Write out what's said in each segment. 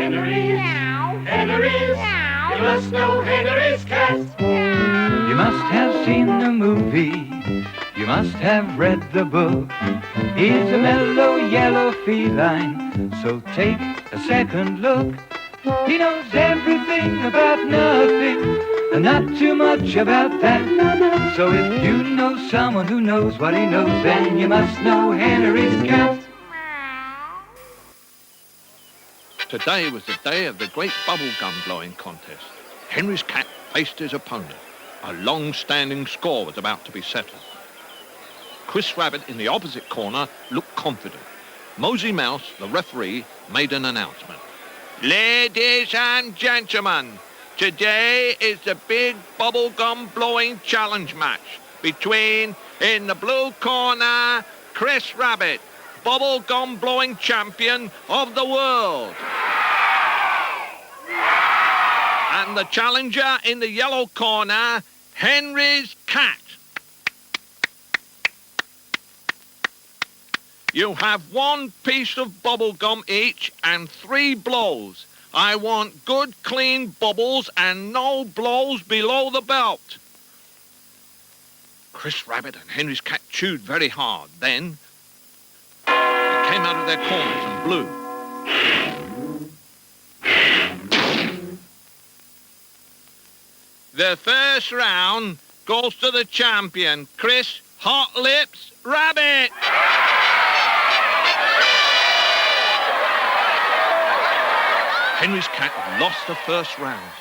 Henry's. Henry's. You must know Henry's cat. You must have seen the movie. You must have read the book. He's a mellow yellow feline, so take a second look. He knows everything about nothing, and not too much about that. So if you know someone who knows what he knows, then you must know Henry's cat. Today was the day of the great bubble gum blowing contest. Henry's cat faced his opponent. A long-standing score was about to be settled. Chris Rabbit in the opposite corner looked confident. Mosey Mouse, the referee, made an announcement. Ladies and gentlemen, today is the big bubblegum blowing challenge match between, in the blue corner, Chris Rabbit, bubblegum blowing champion of the world. And the challenger in the yellow corner, Henry's cat. You have one piece of bubble gum each and 3 blows. I want good, clean bubbles and no blows below the belt. Chris Rabbit and Henry's cat chewed very hard. Then they came out of their corners and blew. The first round goes to the champion, Chris Hot Lips Rabbit. Henry's cat lost the first round.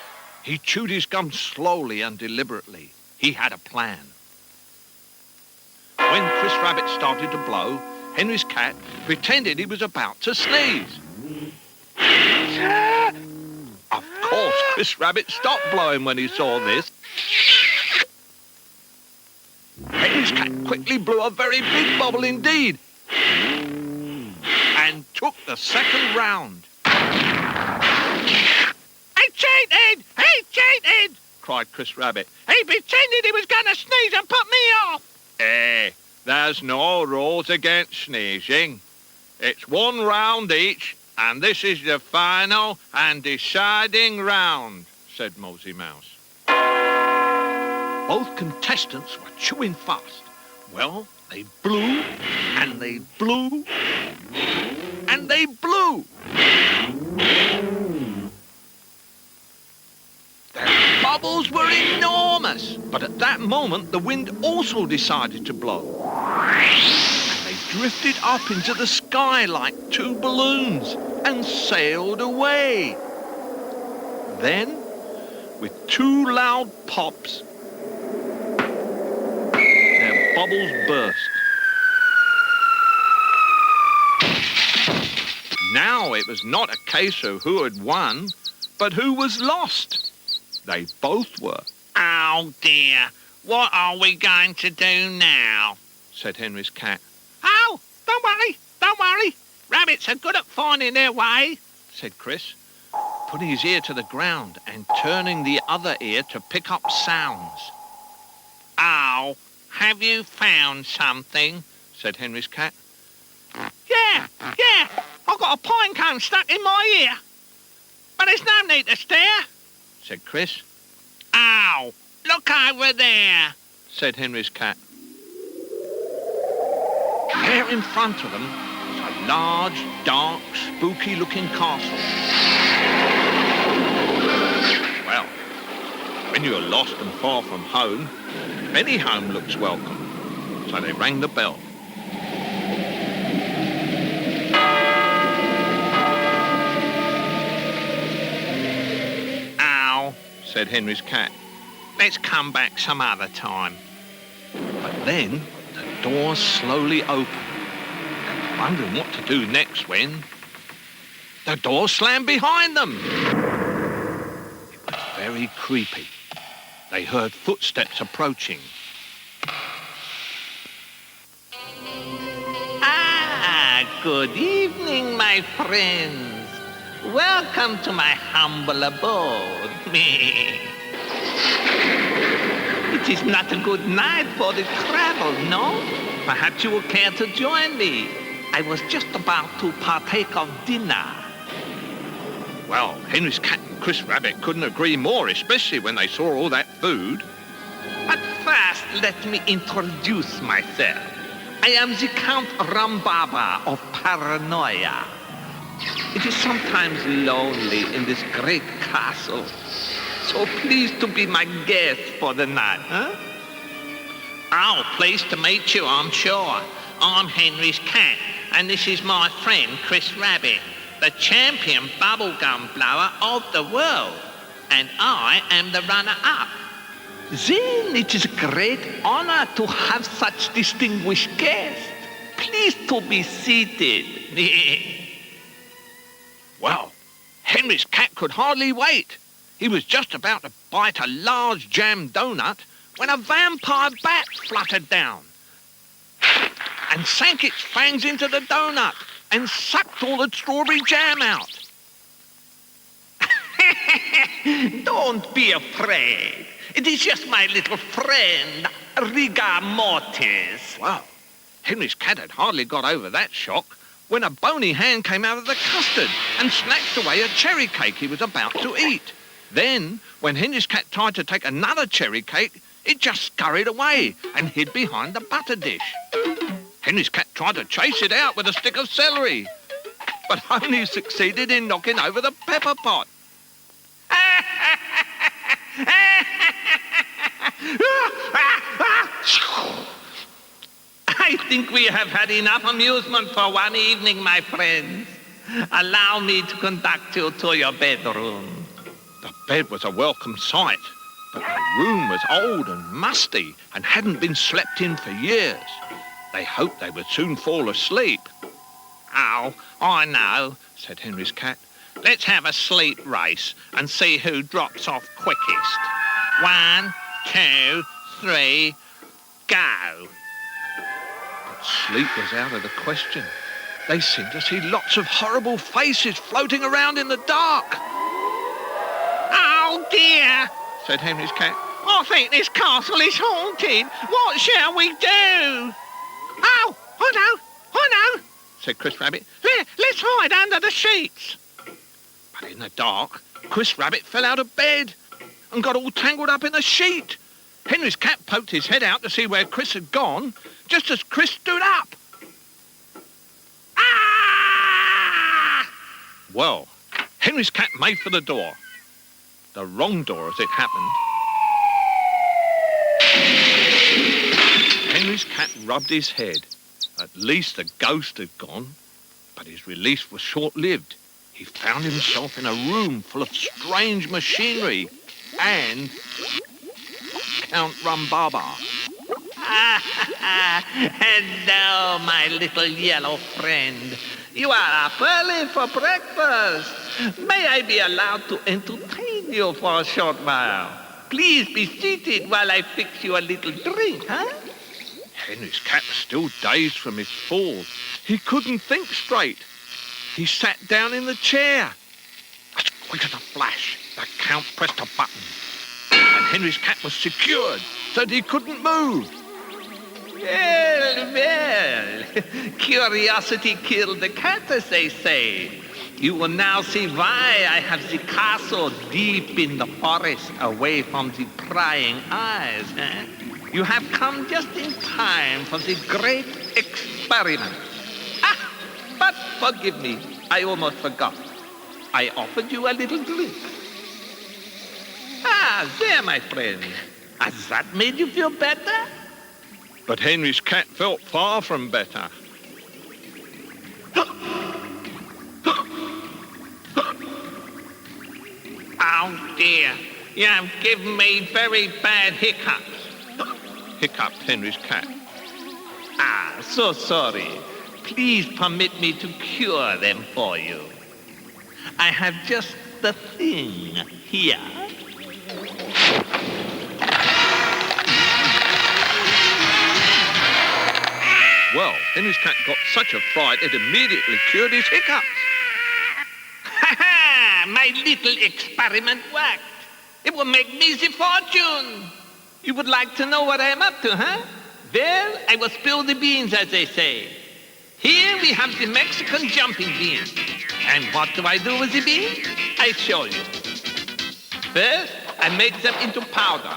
He chewed his gum slowly and deliberately. He had a plan. When Chris Rabbit started to blow, Henry's cat pretended he was about to sneeze. Of course, Chris Rabbit stopped blowing when he saw this. Henry's cat quickly blew a very big bubble indeed and took the second round. He cheated! He cheated! Cried Chris Rabbit. He pretended he was going to sneeze and put me off. There's no rules against sneezing. It's 1 round each, and this is the final and deciding round, said Mosey Mouse. Both contestants were chewing fast. Well, they blew, and they blew, and they blew. Their bubbles were enormous, but at that moment the wind also decided to blow. And they drifted up into the sky like 2 balloons and sailed away. Then, with 2 loud pops, their bubbles burst. Now it was not a case of who had won, but who was lost. They both were. Oh dear, what are we going to do now? Said Henry's cat. Oh, don't worry. Rabbits are good at finding their way, said Chris, putting his ear to the ground and turning the other ear to pick up sounds. Oh, have you found something? Said Henry's cat. Yeah, I've got a pine cone stuck in my ear. But there's no need to stare, said Chris. Ow, look over there, said Henry's cat. There in front of them was a large, dark, spooky-looking castle. Well, when you're lost and far from home, any home looks welcome. So they rang the bell. Ow, said Henry's cat. Let's come back some other time. But then the door slowly opened. Wondering what to do next when the door slammed behind them. It was very creepy. They heard footsteps approaching. Good evening, my friends. Welcome to my humble abode. It is not a good night for the travel, no? Perhaps you will care to join me. I was just about to partake of dinner. Well, Henry's cat and Chris Rabbit couldn't agree more, especially when they saw all that food. But first, let me introduce myself. I am the Count Rambaba of Paranoia. It is sometimes lonely in this great castle, so please to be my guest for the night, huh? Oh, pleased to meet you, I'm sure. I'm Henry's cat, and this is my friend Chris Rabbit, the champion bubblegum blower of the world, and I am the runner-up. Then it is a great honor to have such distinguished guests. Please to be seated. Well, Henry's cat could hardly wait. He was just about to bite a large jam donut when a vampire bat fluttered down and sank its fangs into the donut and sucked all the strawberry jam out. Don't be afraid. It is just my little friend, Rigor Mortis. Well, Henry's cat had hardly got over that shock when a bony hand came out of the custard and snatched away a cherry cake he was about to eat. Then, when Henry's cat tried to take another cherry cake, it just scurried away and hid behind the butter dish. Henry's cat tried to chase it out with a stick of celery, but only succeeded in knocking over the pepper pot. I think we have had enough amusement for one evening, my friends. Allow me to conduct you to your bedroom. The bed was a welcome sight, but the room was old and musty and hadn't been slept in for years. They hoped they would soon fall asleep. Oh, I know, said Henry's cat. Let's have a sleep race and see who drops off quickest. 1, 2, 3, go. But sleep was out of the question. They seemed to see lots of horrible faces floating around in the dark. Oh, dear, said Henry's cat. I think this castle is haunted. What shall we do? Oh, I know, said Chris Rabbit. Let's hide under the sheets. But in the dark, Chris Rabbit fell out of bed and got all tangled up in the sheet. Henry's cat poked his head out to see where Chris had gone, just as Chris stood up. Ah! Well, Henry's cat made for the door. The wrong door, as it happened. Henry's cat rubbed his head. At least the ghost had gone. But his relief was short-lived. He found himself in a room full of strange machinery and Count Rambaba. Hello, my little yellow friend. You are up early for breakfast. May I be allowed to entertain you for a short while? Please be seated while I fix you a little drink, huh? Henry's cat was still dazed from his fall. He couldn't think straight. He sat down in the chair. As quick as a flash, the Count pressed a button, and Henry's cat was secured so that he couldn't move. Well, curiosity killed the cat, as they say. You will now see why I have the castle deep in the forest, away from the prying eyes, eh? You have come just in time for the great experiment. But forgive me, I almost forgot. I offered you a little drink. There, my friend. Has that made you feel better? But Henry's cat felt far from better. Oh, dear. You have given me very bad hiccups. Hiccuped Henry's cat. So sorry. Please permit me to cure them for you. I have just the thing here. Well, Henry's cat got such a fright it immediately cured his hiccups. Ha-ha! My little experiment worked. It will make me the fortune. You would like to know what I am up to, huh? Well, I will spill the beans, as they say. Here we have the Mexican jumping bean. And what do I do with the beans? I show you. First, I make them into powder.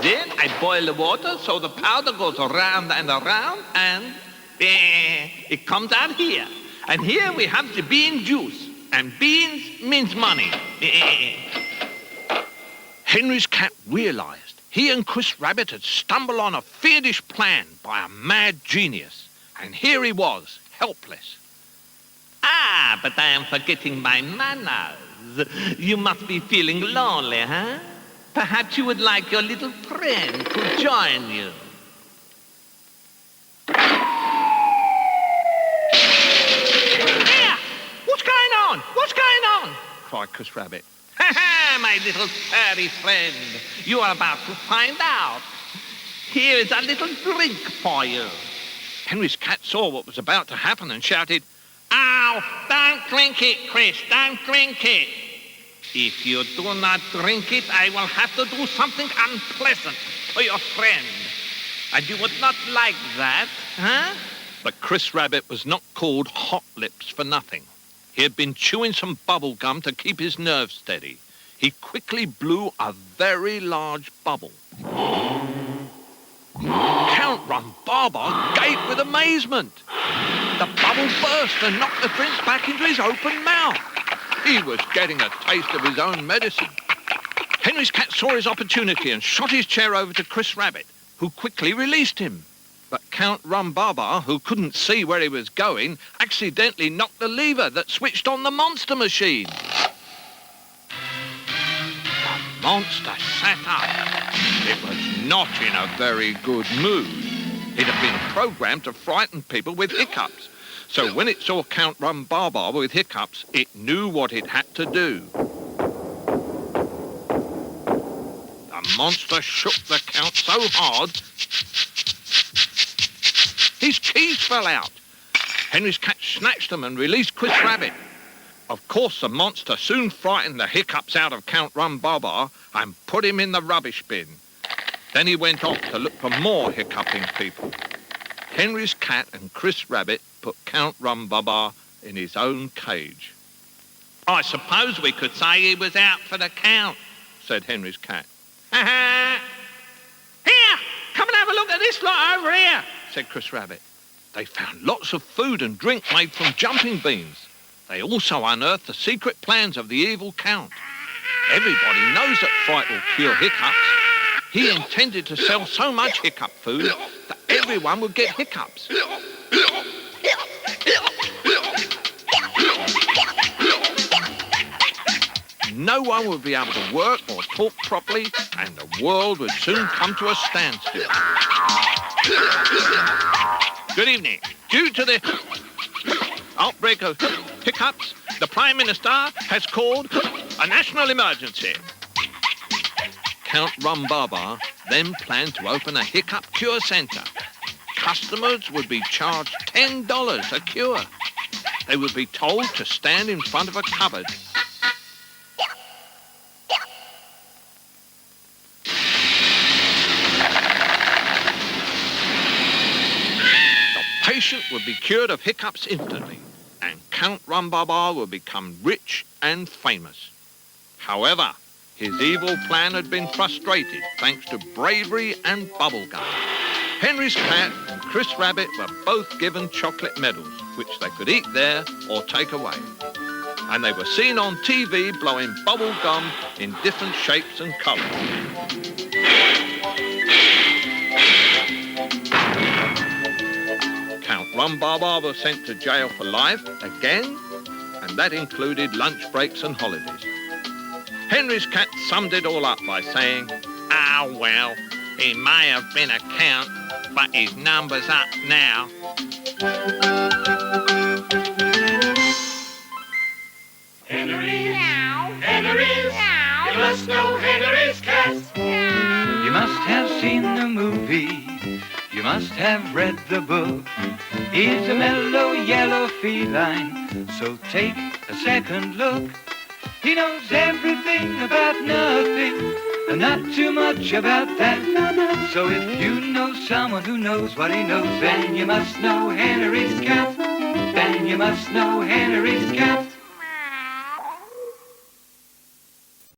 Then I boil the water so the powder goes around and around and it comes out here. And here we have the bean juice. And beans means money. Henry's cat realized he and Chris Rabbit had stumbled on a fiendish plan by a mad genius. And here he was, helpless. Ah, but I am forgetting my manners. You must be feeling lonely, huh? Perhaps you would like your little friend to join you. Here! What's going on? What's going on? Cried Chris Rabbit. Ha ha, my little furry friend. You are about to find out. Here is a little drink for you. Henry's cat saw what was about to happen and shouted, Ow! Don't drink it, Chris. Don't drink it. If you do not drink it, I will have to do something unpleasant to your friend. And you would not like that, huh? But Chris Rabbit was not called Hot Lips for nothing. He had been chewing some bubble gum to keep his nerves steady. He quickly blew a very large bubble. Count Rumbarbar gaped with amazement. The bubble burst and knocked the drink back into his open mouth. He was getting a taste of his own medicine. Henry's cat saw his opportunity and shot his chair over to Chris Rabbit, who quickly released him. But Count Rumbarbar, who couldn't see where he was going, accidentally knocked the lever that switched on the monster machine. The monster sat up. It was not in a very good mood. It had been programmed to frighten people with hiccups. So when it saw Count Rumbarbar with hiccups, it knew what it had to do. The monster shook the Count so hard, his keys fell out. Henry's cat snatched them and released Chris Rabbit. Of course, the monster soon frightened the hiccups out of Count Rumbarbar and put him in the rubbish bin. Then he went off to look for more hiccuping people. Henry's cat and Chris Rabbit put Count Rumbarbar in his own cage. I suppose we could say he was out for the count, said Henry's cat. Here, come and have a look at this lot over here, said Chris Rabbit. They found lots of food and drink made from jumping beans. They also unearthed the secret plans of the evil Count. Everybody knows that fright will cure hiccups. He intended to sell so much hiccup food that everyone would get hiccups. No one would be able to work or talk properly, and the world would soon come to a standstill. Good evening. Due to the outbreak of hiccups, the Prime Minister has called a national emergency. Count Rumbarbar then planned to open a hiccup cure centre. Customers would be charged $10 a cure. They would be told to stand in front of a cupboard. The patient would be cured of hiccups instantly, and Count Rumbarbar would become rich and famous. However, his evil plan had been frustrated thanks to bravery and bubblegum. Henry's cat and Chris Rabbit were both given chocolate medals, which they could eat there or take away. And they were seen on TV blowing bubble gum in different shapes and colours. Count Rumbarbar was sent to jail for life again, and that included lunch breaks and holidays. Henry's cat summed it all up by saying, Ah, well, he may have been a count, but his number's up now. Henry's, Henry's, you must know Henry's cat. You must have seen the movie, you must have read the book. He's a mellow yellow feline, so take a second look. He knows everything about nothing, and not too much about that. So if you know someone who knows what he knows, then you must know Henry's cat. Then you must know Henry's cat.